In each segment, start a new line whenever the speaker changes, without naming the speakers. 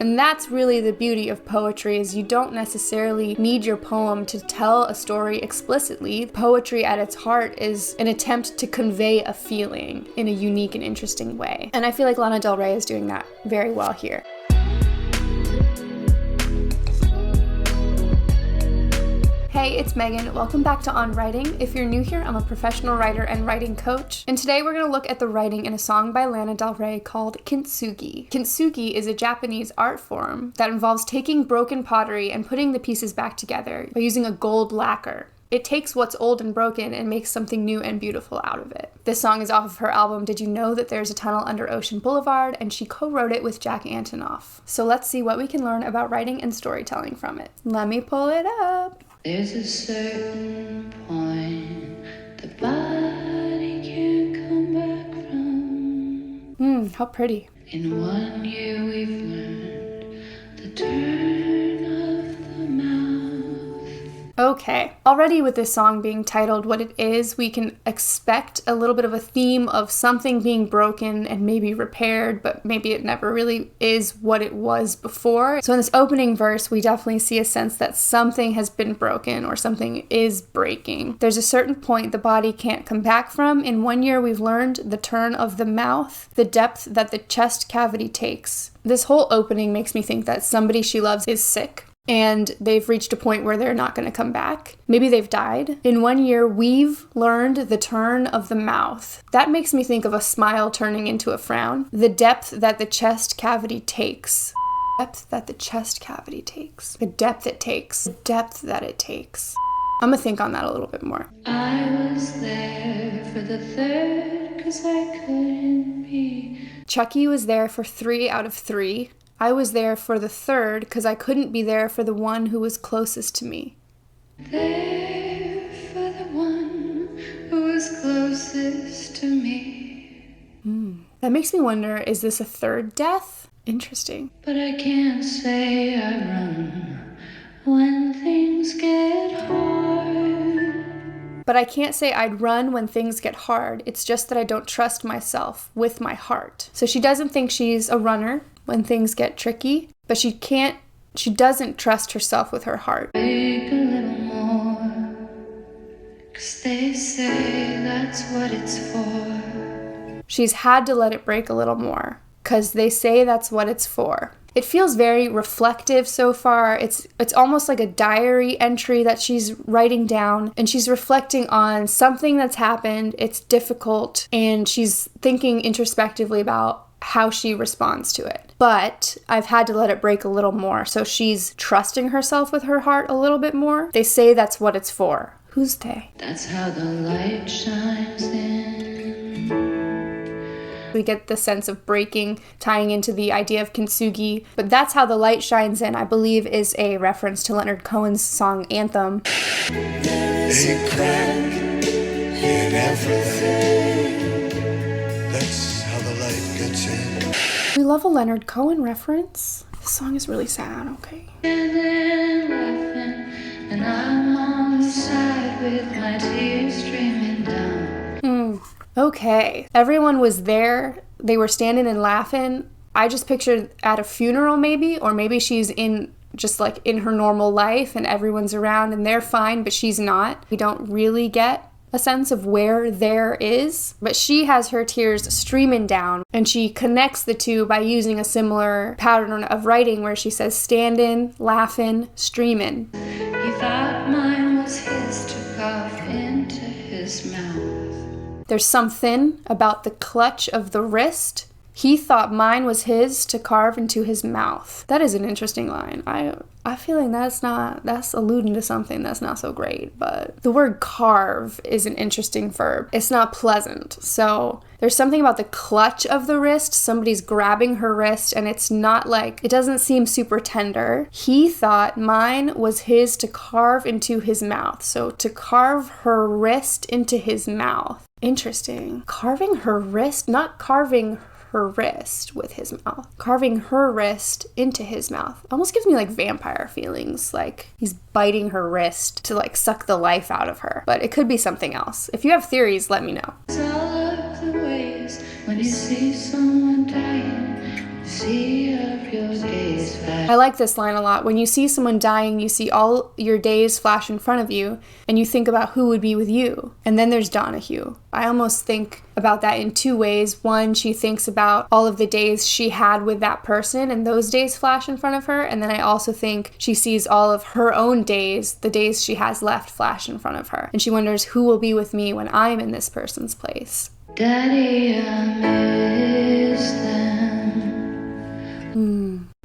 And that's really the beauty of poetry, is you don't necessarily need your poem to tell a story explicitly. Poetry at its heart is an attempt to convey a feeling in a unique and interesting way. And I feel like Lana Del Rey is doing that very well here. Hey, it's Megan. Welcome back to On Writing. If you're new here, I'm a professional writer and writing coach. And today we're going to look at the writing in a song by Lana Del Rey called Kintsugi. Kintsugi is a Japanese art form that involves taking broken pottery and putting the pieces back together by using a gold lacquer. It takes what's old and broken and makes something new and beautiful out of it. This song is off of her album Did You Know That There's a Tunnel Under Ocean Boulevard, and she co-wrote it with Jack Antonoff. So let's see what we can learn about writing and storytelling from it. Let me pull it up.
There's a certain point the body can't come back from.
How pretty.
In 1 year we've learned the turn of the mouth.
Okay, already with this song being titled what it is, we can expect a little bit of a theme of something being broken and maybe repaired, but maybe it never really is what it was before. So in this opening verse, we definitely see a sense that something has been broken or something is breaking. There's a certain point the body can't come back from. In 1 year, we've learned the turn of the mouth, the depth that the chest cavity takes. This whole opening makes me think that somebody she loves is sick, and they've reached a point where they're not going to come back. Maybe they've died. In 1 year, we've learned the turn of the mouth. That makes me think of a smile turning into a frown. The depth that the chest cavity takes. Depth that the chest cavity takes. The depth it takes. The depth that it takes. I'm going to think on that a little bit more.
I was there for the third 'cause I couldn't be.
Chucky was there for 3 out of 3. I was there for the third because I couldn't be there for the one who was closest to me.
There for the one who was closest to me.
That makes me wonder, is this a third death? Interesting.
But I can't say I run when things get hard.
But I can't say I'd run when things get hard. It's just that I don't trust myself with my heart. So she doesn't think she's a runner when things get tricky, but she doesn't trust herself with her heart.
Break a little more, 'cause they say that's what it's for.
She's had to let it break a little more, 'cause they say that's what it's for. It feels very reflective so far. It's almost like a diary entry that she's writing down, and she's reflecting on something that's happened. It's difficult, and she's thinking introspectively about how she responds to it. But I've had to let it break a little more. So she's trusting herself with her heart a little bit more. They say that's what it's for. Who's they?
That's how the light shines in.
We get the sense of breaking, tying into the idea of kintsugi. But that's how the light shines in, I believe, is a reference to Leonard Cohen's song Anthem.
There is a crack in everything. That's how the light gets in.
We love a Leonard Cohen reference. This song is really sad, okay.
And then laughing, and I'm on the side with my tears streaming down.
Okay. Everyone was there. They were standing and laughing. I just pictured at a funeral maybe, or maybe she's in her normal life and everyone's around and they're fine, but she's not. We don't really get a sense of where there is, but she has her tears streaming down, and she connects the two by using a similar pattern of writing where she says standing, laughing, streaming.
He thought mine was his to cough into his mouth.
There's something about the clutch of the wrist. He thought mine was his to carve into his mouth. That is an interesting line. I feel like that's alluding to something that's not so great, but the word carve is an interesting verb. It's not pleasant. So there's something about the clutch of the wrist. Somebody's grabbing her wrist, and it's not like, it doesn't seem super tender. He thought mine was his to carve into his mouth. So to carve her wrist into his mouth. Interesting. Carving her wrist, not carving her wrist with his mouth. Carving her wrist into his mouth. Almost gives me like vampire feelings, like he's biting her wrist to like suck the life out of her. But it could be something else. If you have theories, let me know.
It's all of the ways when you see someone dying, you sea of your gaze flash.
I like this line a lot. When you see someone dying, you see all your days flash in front of you, and you think about who would be with you. And then there's Donahue. I almost think about that in two ways. One, she thinks about all of the days she had with that person, and those days flash in front of her. And then I also think she sees all of her own days, the days she has left, flash in front of her. And she wonders who will be with me when I'm in this person's place.
Daddy, I miss them.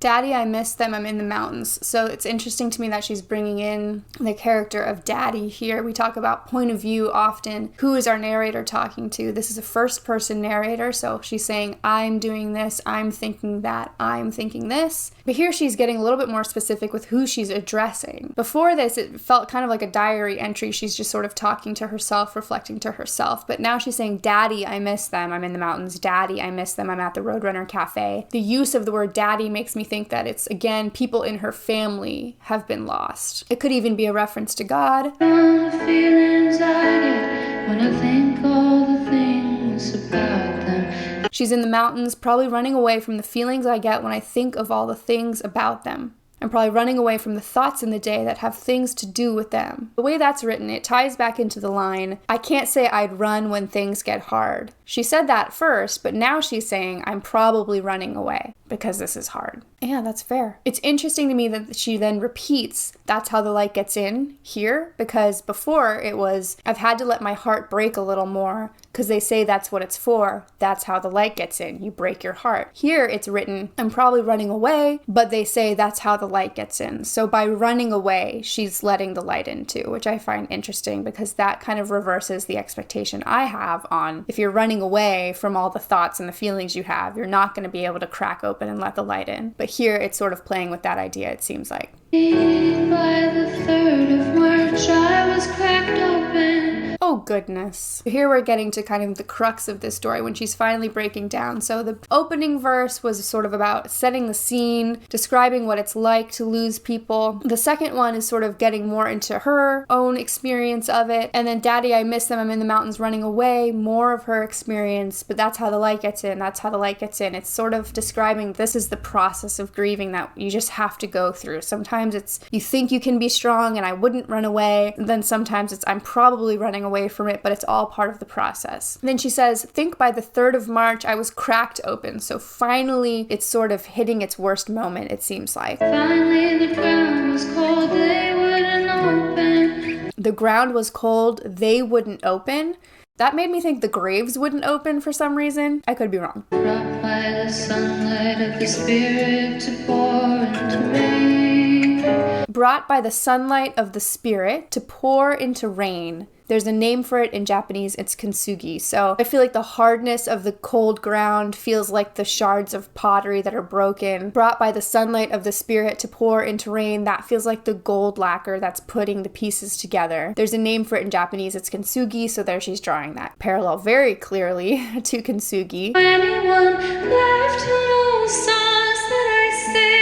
Daddy, I miss them, I'm in the mountains. So it's interesting to me that she's bringing in the character of Daddy here. We talk about point of view often. Who is our narrator talking to? This is a first-person narrator, so she's saying, I'm doing this, I'm thinking that, I'm thinking this. But here she's getting a little bit more specific with who she's addressing. Before this, it felt kind of like a diary entry. She's just sort of talking to herself, reflecting to herself. But now she's saying, Daddy, I miss them, I'm in the mountains. Daddy, I miss them, I'm at the Roadrunner Cafe. The use of the word Daddy makes me think that it's, again, people in her family have been lost. It could even be a reference to God.
All the feelings I get when I think all the things about them.
She's in the mountains, probably running away from the feelings I get when I think of all the things about them. I'm probably running away from the thoughts in the day that have things to do with them. The way that's written, it ties back into the line, I can't say I'd run when things get hard. She said that first, but now she's saying I'm probably running away because this is hard. Yeah, that's fair. It's interesting to me that she then repeats, that's how the light gets in here, because before it was, I've had to let my heart break a little more because they say that's what it's for. That's how the light gets in. You break your heart. Here it's written, I'm probably running away, but they say that's how the light gets in. So by running away, she's letting the light in too, which I find interesting because that kind of reverses the expectation I have on if you're running away from all the thoughts and the feelings you have, you're not going to be able to crack open and let the light in. But here it's sort of playing with that idea, it seems like.
By the 3rd of March, I was cracked open.
Oh goodness. Here we're getting to kind of the crux of this story when she's finally breaking down. So the opening verse was sort of about setting the scene, describing what it's like to lose people. The second one is sort of getting more into her own experience of it. And then Daddy, I miss them, I'm in the mountains running away, more of her experience, but that's how the light gets in, that's how the light gets in. It's sort of describing this is the process of grieving that you just have to go through. Sometimes it's you think you can be strong and I wouldn't run away. And then sometimes it's I'm probably running away from it, but it's all part of the process. And then she says, think by the 3rd of March, I was cracked open. So finally, it's sort of hitting its worst moment, it seems like.
Finally, the ground was cold, they wouldn't open.
The ground was cold, they wouldn't open. That made me think the graves wouldn't open for some reason. I could be wrong.
Brought by the sunlight of the spirit to pour into rain.
Brought by the sunlight of the spirit to pour into rain. There's a name for it in Japanese, it's kintsugi. So I feel like the hardness of the cold ground feels like the shards of pottery that are broken. Brought by the sunlight of the spirit to pour into rain, that feels like the gold lacquer that's putting the pieces together. There's a name for it in Japanese, it's kintsugi, so there she's drawing that parallel very clearly to kintsugi.
Anyone left who knows songs that I sing?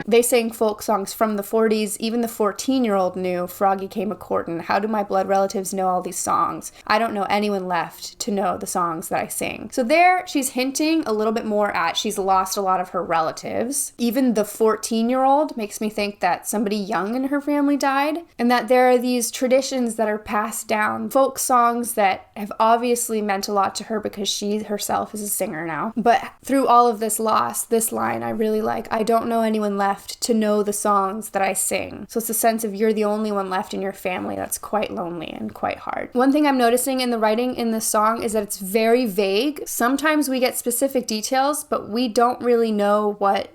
They sang folk songs from the 40s. Even the 14-year-old knew Froggy Came A-Courtin'. How do my blood relatives know all these songs? I don't know anyone left to know the songs that I sing. So there, she's hinting a little bit more at she's lost a lot of her relatives. Even the 14-year-old makes me think that somebody young in her family died, and that there are these traditions that are passed down, folk songs that have obviously meant a lot to her because she herself is a singer now. But through all of this loss, this line I really like, I don't know anyone left to know the songs that I sing. So it's a sense of you're the only one left in your family. That's quite lonely and quite hard. One thing I'm noticing in the writing in this song is that it's very vague. Sometimes we get specific details, but we don't really know what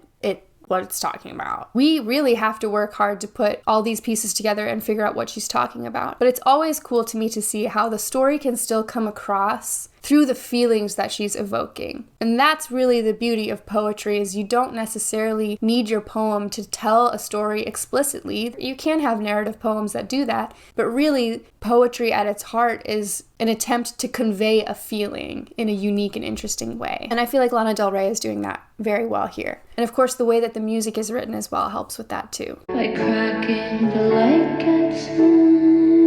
it's talking about. We really have to work hard to put all these pieces together and figure out what she's talking about. But it's always cool to me to see how the story can still come across through the feelings that she's evoking. And that's really the beauty of poetry, is you don't necessarily need your poem to tell a story explicitly. You can have narrative poems that do that, but really poetry at its heart is an attempt to convey a feeling in a unique and interesting way. And I feel like Lana Del Rey is doing that very well here. And of course the way that the music is written as well helps with that too.
Like cracking the light gets in.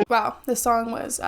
Wow, the song was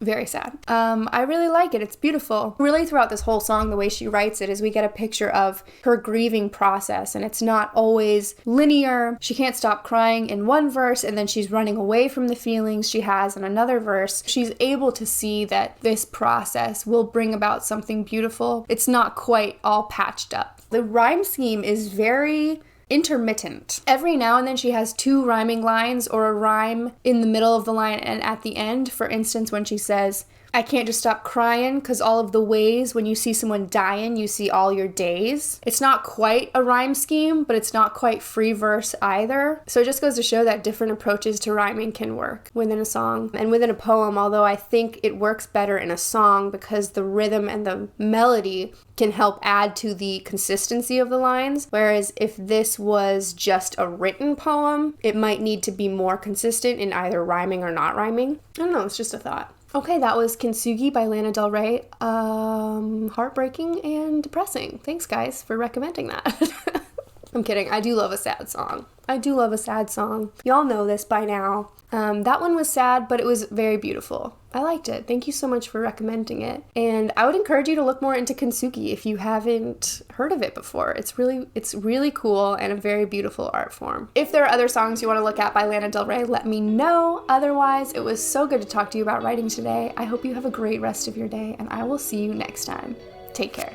Very sad. I really like it. It's beautiful. Really throughout this whole song, the way she writes it is we get a picture of her grieving process, and it's not always linear. She can't stop crying in one verse, and then she's running away from the feelings she has in another verse. She's able to see that this process will bring about something beautiful. It's not quite all patched up. The rhyme scheme is very intermittent. Every now and then she has 2 rhyming lines or a rhyme in the middle of the line and at the end. For instance, when she says, I can't just stop crying because all of the ways when you see someone dying, you see all your days. It's not quite a rhyme scheme, but it's not quite free verse either. So it just goes to show that different approaches to rhyming can work within a song and within a poem, although I think it works better in a song because the rhythm and the melody can help add to the consistency of the lines. Whereas if this was just a written poem, it might need to be more consistent in either rhyming or not rhyming. I don't know, it's just a thought. Okay, that was Kintsugi by Lana Del Rey. Heartbreaking and depressing. Thanks, guys, for recommending that. I'm kidding. I do love a sad song. Y'all know this by now. That one was sad, but it was very beautiful. I liked it. Thank you so much for recommending it. And I would encourage you to look more into Kintsugi if you haven't heard of it before. It's really cool and a very beautiful art form. If there are other songs you want to look at by Lana Del Rey, let me know. Otherwise, it was so good to talk to you about writing today. I hope you have a great rest of your day, and I will see you next time. Take care.